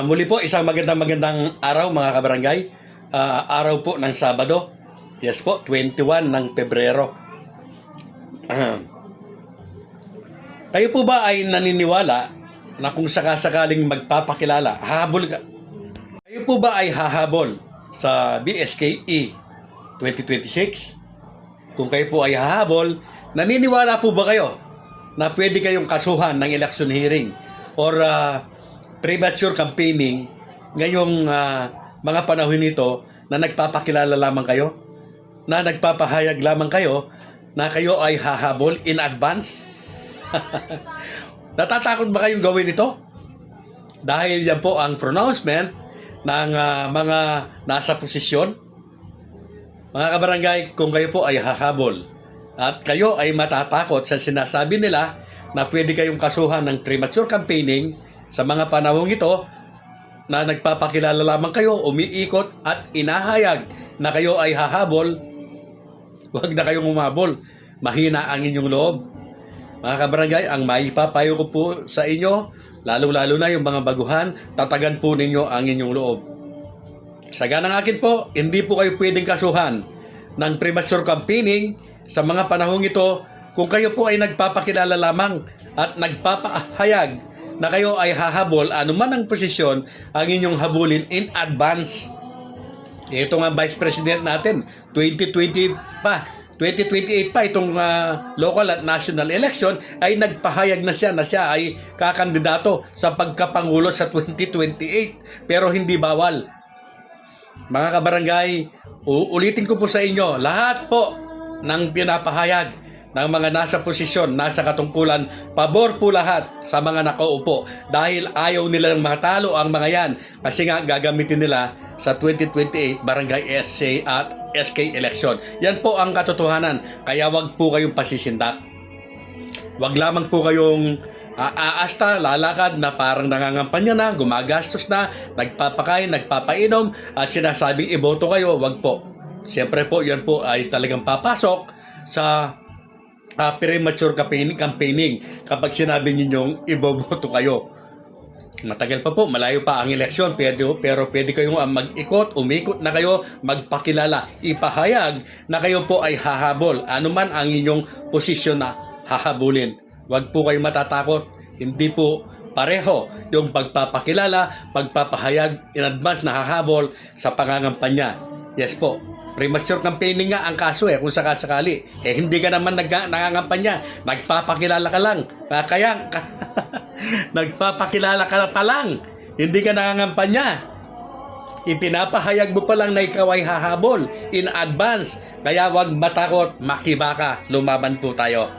Muli po, isang magandang araw mga kabarangay. Araw po ng Sabado. Yes po, 21 ng Pebrero. Kayo po ba ay naniniwala na kung sakasakaling magpapakilala, hahabol ka? Kayo po ba ay hahabol sa BSKE 2026? Kung kayo po ay hahabol, naniniwala po ba kayo na pwede kayong kasuhan ng election hearing or premature campaigning ngayong mga panahon nito na nagpapakilala lamang kayo, na nagpapahayag lamang kayo na kayo ay hahabol in advance? Natatakot ba kayong gawin ito? Dahil yan po ang pronouncement ng mga nasa posisyon. Mga kabarangay, kung kayo po ay hahabol at kayo ay matatakot sa sinasabi nila na pwede kayong kasuhan ng premature campaigning sa mga panahong ito na nagpapakilala lamang kayo, umiikot at inahayag na kayo ay hahabol, huwag na kayong umabol. Mahina ang inyong loob. Mga kabarangay, ang maipapayo ko po sa inyo, lalo-lalo na yung mga baguhan, tatagan po ninyo ang inyong loob. Saga ng akin po, hindi po kayo pwedeng kasuhan ng premature campaigning sa mga panahong ito kung kayo po ay nagpapakilala lamang at nagpapahayag na kayo ay hahabol anuman ang posisyon ang inyong habulin in advance. Ito nga Vice President natin, 2028 pa itong local at national election ay nagpahayag na siya ay kakandidato sa pagkapangulo sa 2028 pero hindi bawal. Mga kabarangay, ulitin ko po sa inyo, lahat po ng pinapahayag ng mga nasa posisyon, nasa katungkulan, pabor po lahat sa mga nakaupo dahil ayaw nila ng matalo ang mga yan kasi nga gagamitin nila sa 2028 barangay SC at SK election. Yan po ang katotohanan. Kaya wag po kayong pasisindak. Wag lamang po kayong aasta, lalakad na parang nangangampanya na, gumagastos na, nagpapakain, nagpapainom at sinasabing iboto kayo. Wag po. Siyempre po, yan po ay talagang papasok sa premature campaigning kapag sinabi ninyong iboboto kayo. Matagal pa po, malayo pa ang eleksyon, pero pwede kayong mag-ikot, umikot na kayo, magpakilala, ipahayag na kayo po ay hahabol, anuman ang inyong posisyon na hahabulin. Huwag po kayo matatakot, hindi po pareho yung pagpapakilala, pagpapahayag in advance na hahabol sa pangangampanya. Yes po, premature campaigning nga ang kaso kung sakasakali. Hindi ka naman nangangampanya, nagpapakilala ka lang. Kaya nagpapakilala ka pa lang, hindi ka nangangampanya. Ipinapahayag mo pa lang na ikaw ay hahabol in advance. Kaya wag matakot, makibaka, lumaban po tayo.